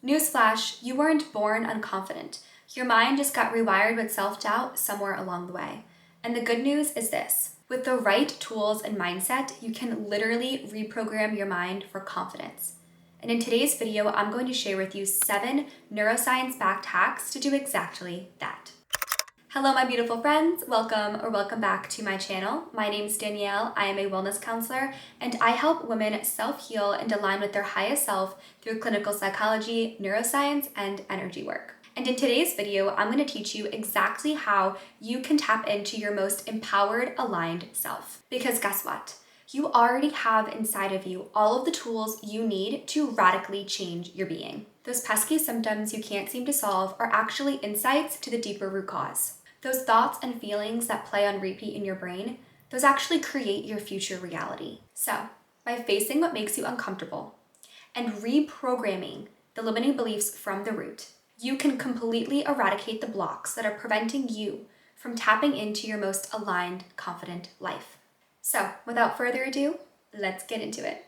Newsflash, you weren't born unconfident. Your mind just got rewired with self-doubt somewhere along the way. And the good news is this. With the right tools and mindset, you can literally reprogram your mind for confidence. And in today's video, I'm going to share with you 7 neuroscience-backed hacks to do exactly that. Hello, my beautiful friends. Welcome back to my channel. My name is Danielle. I am a wellness counselor, and I help women self-heal and align with their highest self through clinical psychology, neuroscience, and energy work. And in today's video, I'm going to teach you exactly how you can tap into your most empowered, aligned self. Because guess what? You already have inside of you all of the tools you need to radically change your being. Those pesky symptoms you can't seem to solve are actually insights to the deeper root cause. Those thoughts and feelings that play on repeat in your brain, those actually create your future reality. So, by facing what makes you uncomfortable and reprogramming the limiting beliefs from the root, you can completely eradicate the blocks that are preventing you from tapping into your most aligned, confident life. So, without further ado, let's get into it.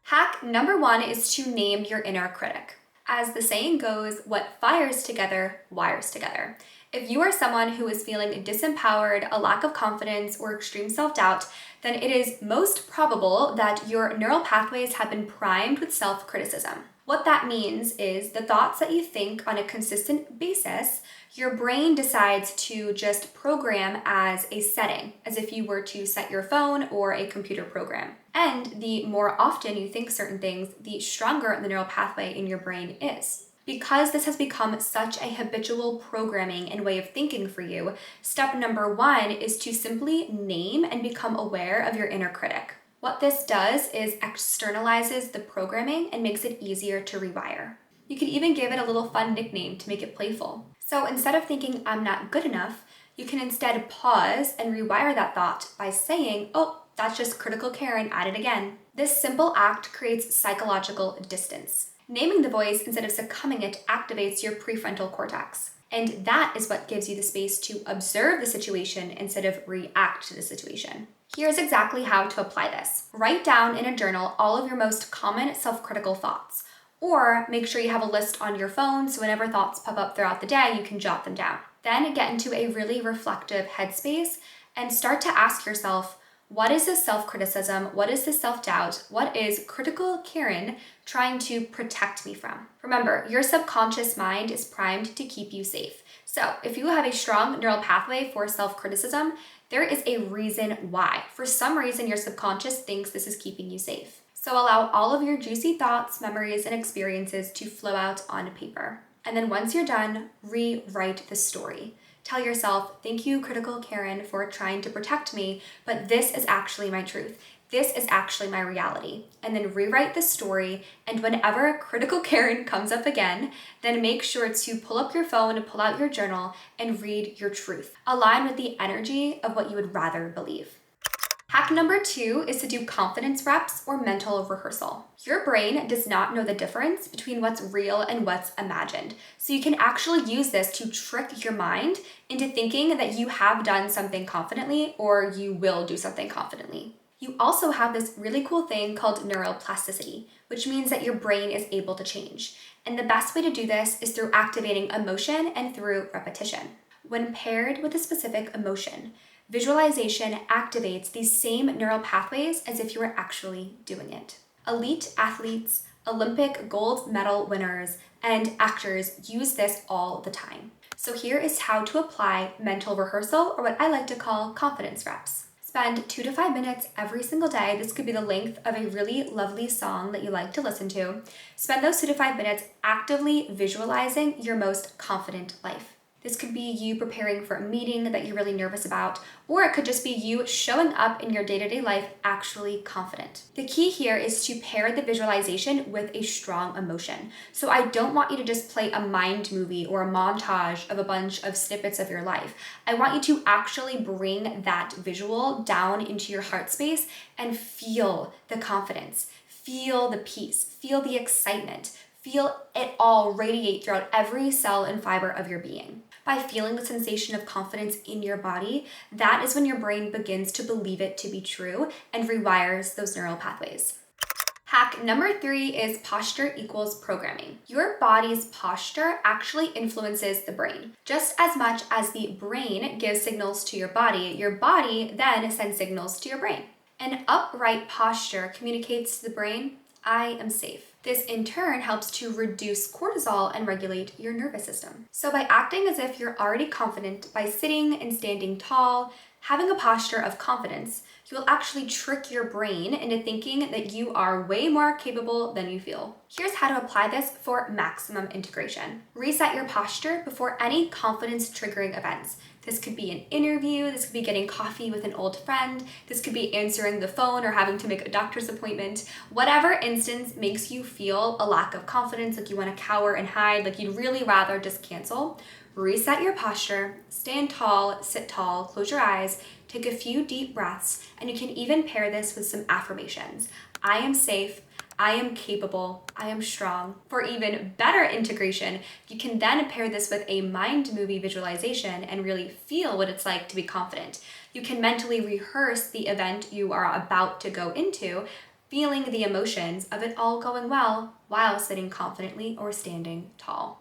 Hack number 1 is to name your inner critic. As the saying goes, what fires together, wires together. If you are someone who is feeling disempowered, a lack of confidence, or extreme self-doubt, then it is most probable that your neural pathways have been primed with self-criticism. What that means is the thoughts that you think on a consistent basis, your brain decides to just program as a setting, as if you were to set your phone or a computer program. And the more often you think certain things, the stronger the neural pathway in your brain is. Because this has become such a habitual programming and way of thinking for you, step number 1 is to simply name and become aware of your inner critic. What this does is externalizes the programming and makes it easier to rewire. You could even give it a little fun nickname to make it playful. So instead of thinking, I'm not good enough, you can instead pause and rewire that thought by saying, oh, that's just critical Karen at it again. This simple act creates psychological distance. Naming the voice instead of succumbing it activates your prefrontal cortex. And that is what gives you the space to observe the situation instead of react to the situation. Here's exactly how to apply this. Write down in a journal all of your most common self-critical thoughts, or make sure you have a list on your phone so whenever thoughts pop up throughout the day, you can jot them down. Then get into a really reflective headspace and start to ask yourself, what is this self-criticism? What is this self-doubt? What is critical Karen trying to protect me from? Remember, your subconscious mind is primed to keep you safe. So if you have a strong neural pathway for self-criticism, there is a reason why. For some reason, your subconscious thinks this is keeping you safe. So allow all of your juicy thoughts, memories, and experiences to flow out on paper. And then once you're done, rewrite the story. Tell yourself, thank you, critical Karen, for trying to protect me, but this is actually my truth. This is actually my reality. And then rewrite the story, and whenever critical Karen comes up again, then make sure to pull up your phone, pull out your journal, and read your truth. Align with the energy of what you would rather believe. Hack number 2 is to do confidence reps or mental rehearsal. Your brain does not know the difference between what's real and what's imagined. So you can actually use this to trick your mind into thinking that you have done something confidently or you will do something confidently. You also have this really cool thing called neuroplasticity, which means that your brain is able to change. And the best way to do this is through activating emotion and through repetition. When paired with a specific emotion, visualization activates these same neural pathways as if you were actually doing it. Elite athletes, Olympic gold medal winners, and actors use this all the time. So here is how to apply mental rehearsal, or what I like to call confidence reps. Spend 2 to 5 minutes every single day. This could be the length of a really lovely song that you like to listen to. Spend those 2 to 5 minutes actively visualizing your most confident life. This could be you preparing for a meeting that you're really nervous about, or it could just be you showing up in your day-to-day life actually confident. The key here is to pair the visualization with a strong emotion. So I don't want you to just play a mind movie or a montage of a bunch of snippets of your life. I want you to actually bring that visual down into your heart space and feel the confidence, feel the peace, feel the excitement, feel it all radiate throughout every cell and fiber of your being. By feeling the sensation of confidence in your body, that is when your brain begins to believe it to be true and rewires those neural pathways. Hack number 3 is posture equals programming. Your body's posture actually influences the brain. Just as much as the brain gives signals to your body then sends signals to your brain. An upright posture communicates to the brain, I am safe. This in turn helps to reduce cortisol and regulate your nervous system. So by acting as if you're already confident, by sitting and standing tall, having a posture of confidence, you will actually trick your brain into thinking that you are way more capable than you feel. Here's how to apply this for maximum integration. Reset your posture before any confidence triggering events. This could be an interview, this could be getting coffee with an old friend, this could be answering the phone or having to make a doctor's appointment. Whatever instance makes you feel a lack of confidence, like you want to cower and hide, like you'd really rather just cancel. Reset your posture, stand tall, sit tall, close your eyes, take a few deep breaths, and you can even pair this with some affirmations. I am safe, I am capable, I am strong. For even better integration, you can then pair this with a mind movie visualization and really feel what it's like to be confident. You can mentally rehearse the event you are about to go into, feeling the emotions of it all going well while sitting confidently or standing tall.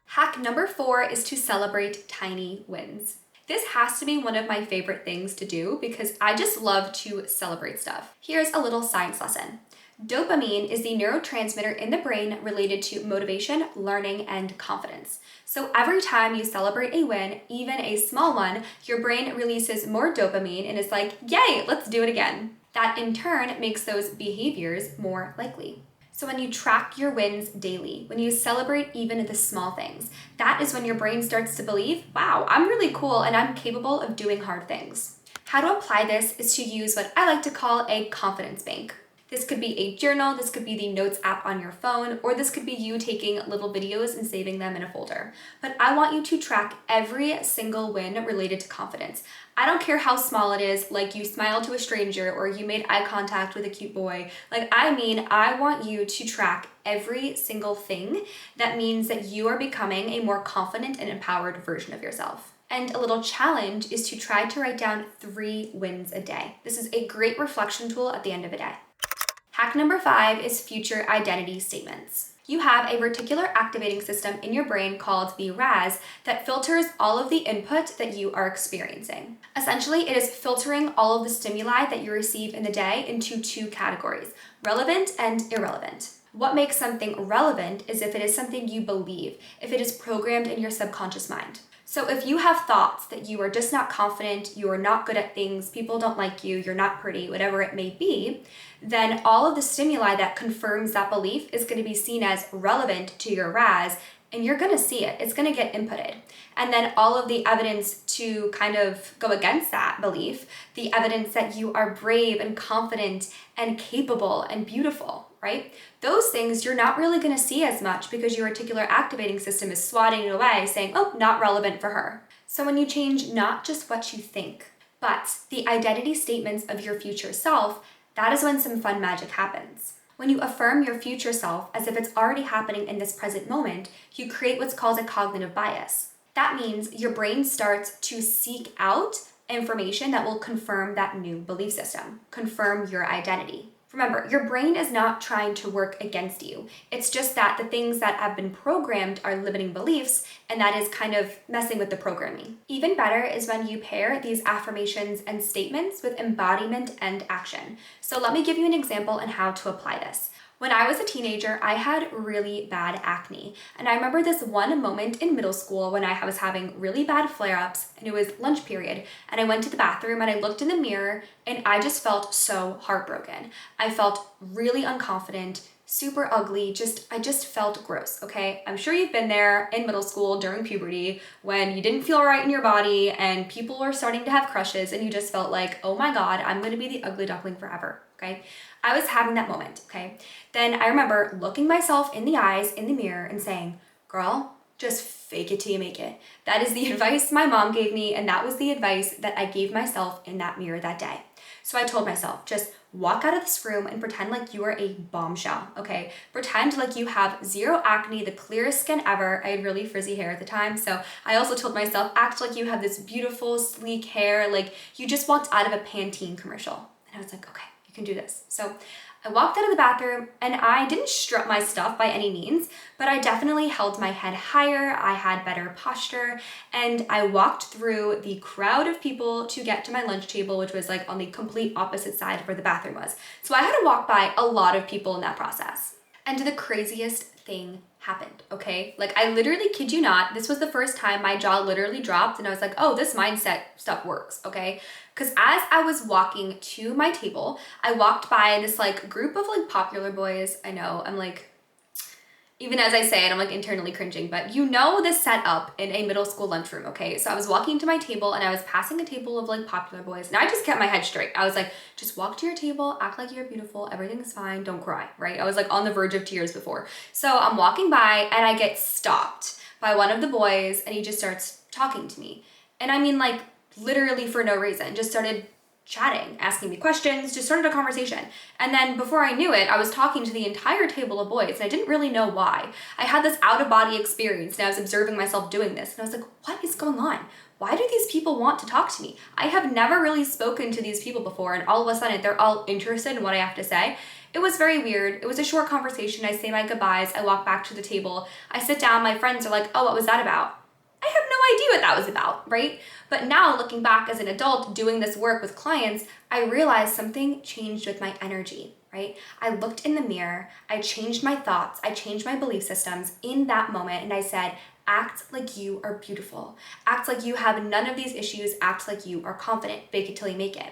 Hack number 4 is to celebrate tiny wins. This has to be one of my favorite things to do because I just love to celebrate stuff. Here's a little science lesson. Dopamine is the neurotransmitter in the brain related to motivation, learning, and confidence. So every time you celebrate a win, even a small one, your brain releases more dopamine and is like, yay, let's do it again. That in turn makes those behaviors more likely. So when you track your wins daily, when you celebrate even the small things, that is when your brain starts to believe, wow, I'm really cool and I'm capable of doing hard things. How to apply this is to use what I like to call a confidence bank. This could be a journal, this could be the notes app on your phone, or this could be you taking little videos and saving them in a folder. But I want you to track every single win related to confidence. I don't care how small it is, like you smiled to a stranger or you made eye contact with a cute boy. I want you to track every single thing that means that you are becoming a more confident and empowered version of yourself. And a little challenge is to try to write down 3 wins a day. This is a great reflection tool at the end of a day. Hack number 5 is future identity statements. You have a reticular activating system in your brain called the RAS that filters all of the input that you are experiencing. Essentially, it is filtering all of the stimuli that you receive in the day into 2 categories, relevant and irrelevant. What makes something relevant is if it is something you believe, if it is programmed in your subconscious mind. So if you have thoughts that you are just not confident, you are not good at things, people don't like you, you're not pretty, whatever it may be, then all of the stimuli that confirms that belief is going to be seen as relevant to your RAS, and you're going to see it. It's going to get inputted. And then all of the evidence to kind of go against that belief, the evidence that you are brave and confident and capable and beautiful, right? Those things you're not really going to see as much because your reticular activating system is swatting it away, saying, oh, not relevant for her. So when you change not just what you think, but the identity statements of your future self, that is when some fun magic happens. When you affirm your future self as if it's already happening in this present moment, you create what's called a cognitive bias. That means your brain starts to seek out information that will confirm that new belief system, confirm your identity. Remember, your brain is not trying to work against you. It's just that the things that have been programmed are limiting beliefs, and that is kind of messing with the programming. Even better is when you pair these affirmations and statements with embodiment and action. So let me give you an example on how to apply this. When I was a teenager, I had really bad acne. And I remember this one moment in middle school when I was having really bad flare-ups and it was lunch period. And I went to the bathroom and I looked in the mirror and I just felt so heartbroken. I felt really unconfident, super ugly, I just felt gross, okay? I'm sure you've been there in middle school during puberty when you didn't feel right in your body and people were starting to have crushes and you just felt like, oh my God, I'm gonna be the ugly duckling forever, okay? I was having that moment, okay? Then I remember looking myself in the eyes in the mirror and saying, girl, just fake it till you make it. That is the advice my mom gave me, and that was the advice that I gave myself in that mirror that day. So I told myself, just walk out of this room and pretend like you are a bombshell, okay? Pretend like you have zero acne, the clearest skin ever. I had really frizzy hair at the time, so I also told myself, act like you have this beautiful, sleek hair, like you just walked out of a Pantene commercial. And I was like, okay, you can do this. So I walked out of the bathroom and I didn't strut my stuff by any means, but I definitely held my head higher, I had better posture, and I walked through the crowd of people to get to my lunch table, which was like on the complete opposite side of where the bathroom was. So I had to walk by a lot of people in that process. And the craziest thing happened, okay? Like I literally kid you not, this was the first time my jaw literally dropped and I was like, oh, this mindset stuff works, okay? Because as I was walking to my table, I walked by this like group of like popular boys. I know, I'm like, even as I say it, I'm like internally cringing, but you know the setup in a middle school lunchroom, okay? So I was walking to my table and I was passing a table of like popular boys and I just kept my head straight. I was like, just walk to your table, act like you're beautiful, everything's fine, don't cry, right? I was like on the verge of tears before. So I'm walking by and I get stopped by one of the boys and he just starts talking to me. And I mean like literally for no reason, just started chatting, asking me questions, just started a conversation. And then before I knew it, I was talking to the entire table of boys and I didn't really know why. I had this out of body experience and I was observing myself doing this and I was like, what is going on? Why do these people want to talk to me? I have never really spoken to these people before and all of a sudden they're all interested in what I have to say. It was very weird. It was a short conversation. I say my goodbyes. I walk back to the table. I sit down. My friends are like, oh, what was that about? I have no idea what that was about, right? But now looking back as an adult doing this work with clients, I realized something changed with my energy, right? I looked in the mirror, I changed my thoughts, I changed my belief systems in that moment, and I said, act like you are beautiful. Act like you have none of these issues. Act like you are confident. Fake it till you make it.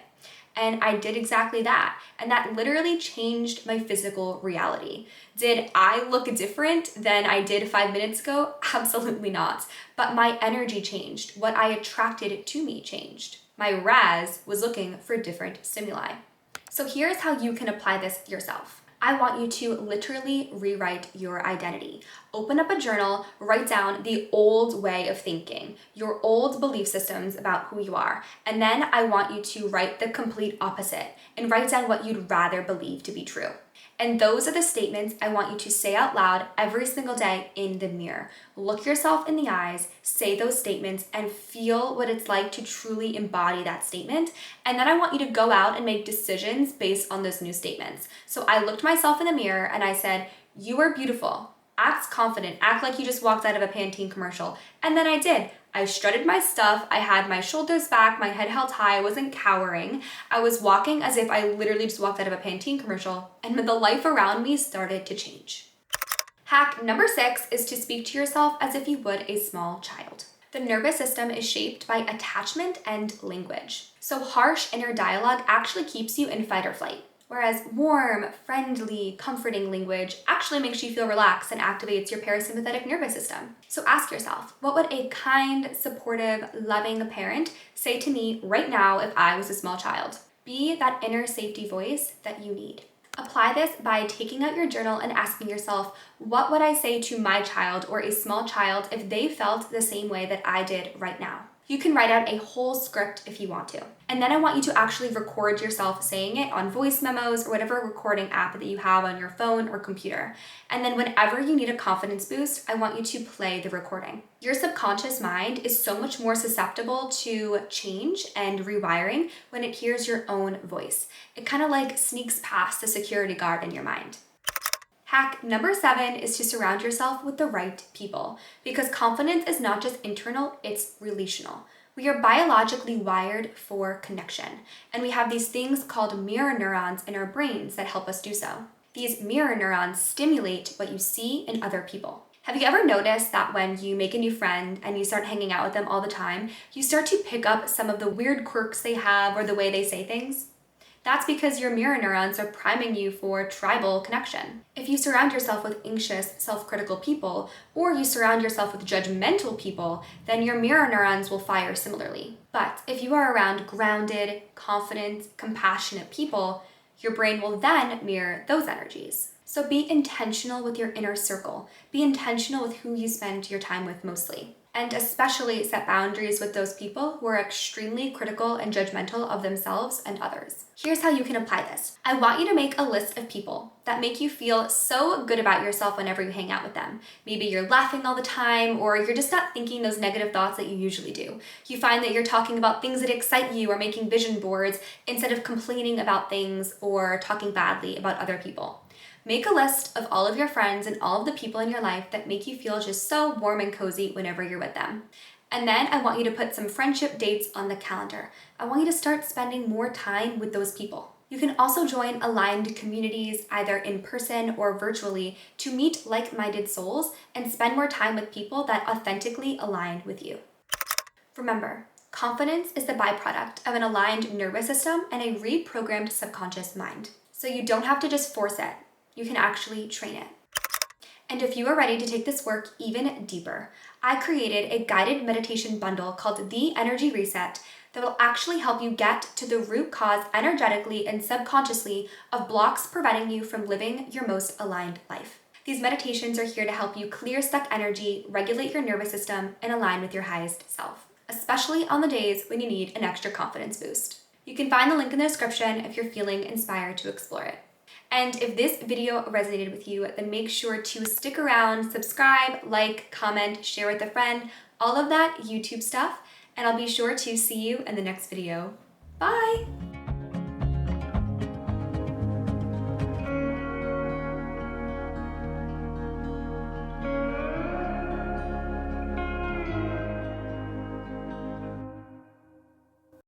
And I did exactly that. And that literally changed my physical reality. Did I look different than I did 5 minutes ago? Absolutely not. But my energy changed. What I attracted to me changed. My Raz was looking for different stimuli. So here's how you can apply this yourself. I want you to literally rewrite your identity. Open up a journal, write down the old way of thinking, your old belief systems about who you are. And then I want you to write the complete opposite and write down what you'd rather believe to be true. And those are the statements I want you to say out loud every single day in the mirror. Look yourself in the eyes, say those statements, and feel what it's like to truly embody that statement. And then I want you to go out and make decisions based on those new statements. So I looked myself in the mirror and I said, you are beautiful. Act confident. Act like you just walked out of a Pantene commercial. And then I did. I strutted my stuff. I had my shoulders back, my head held high. I wasn't cowering. I was walking as if I literally just walked out of a Pantene commercial, and the life around me started to change. Hack number 6 is to speak to yourself as if you would a small child. The nervous system is shaped by attachment and language. So harsh inner dialogue actually keeps you in fight or flight. Whereas warm, friendly, comforting language actually makes you feel relaxed and activates your parasympathetic nervous system. So ask yourself, what would a kind, supportive, loving parent say to me right now if I was a small child? Be that inner safety voice that you need. Apply this by taking out your journal and asking yourself, what would I say to my child or a small child if they felt the same way that I did right now? You can write out a whole script if you want to. And then I want you to actually record yourself saying it on voice memos or whatever recording app that you have on your phone or computer. And then whenever you need a confidence boost, I want you to play the recording. Your subconscious mind is so much more susceptible to change and rewiring when it hears your own voice. It kind of like sneaks past the security guard in your mind. Hack number 7 is to surround yourself with the right people, because confidence is not just internal, it's relational. We are biologically wired for connection, and we have these things called mirror neurons in our brains that help us do so. These mirror neurons stimulate what you see in other people. Have you ever noticed that when you make a new friend and you start hanging out with them all the time, you start to pick up some of the weird quirks they have or the way they say things? That's because your mirror neurons are priming you for tribal connection. If you surround yourself with anxious, self-critical people, or you surround yourself with judgmental people, then your mirror neurons will fire similarly. But if you are around grounded, confident, compassionate people, your brain will then mirror those energies. So be intentional with your inner circle. Be intentional with who you spend your time with mostly. And especially set boundaries with those people who are extremely critical and judgmental of themselves and others. Here's how you can apply this. I want you to make a list of people that make you feel so good about yourself whenever you hang out with them. Maybe you're laughing all the time, or you're just not thinking those negative thoughts that you usually do. You find that you're talking about things that excite you or making vision boards instead of complaining about things or talking badly about other people. Make a list of all of your friends and all of the people in your life that make you feel just so warm and cozy whenever you're with them. And then I want you to put some friendship dates on the calendar. I want you to start spending more time with those people. You can also join aligned communities, either in person or virtually, to meet like-minded souls and spend more time with people that authentically align with you. Remember, confidence is the byproduct of an aligned nervous system and a reprogrammed subconscious mind. So you don't have to just force it. You can actually train it. And if you are ready to take this work even deeper, I created a guided meditation bundle called The Energy Reset that will actually help you get to the root cause energetically and subconsciously of blocks preventing you from living your most aligned life. These meditations are here to help you clear stuck energy, regulate your nervous system, and align with your highest self, especially on the days when you need an extra confidence boost. You can find the link in the description if you're feeling inspired to explore it. And if this video resonated with you, then make sure to stick around, subscribe, like, comment, share with a friend, all of that YouTube stuff, and I'll be sure to see you in the next video. Bye!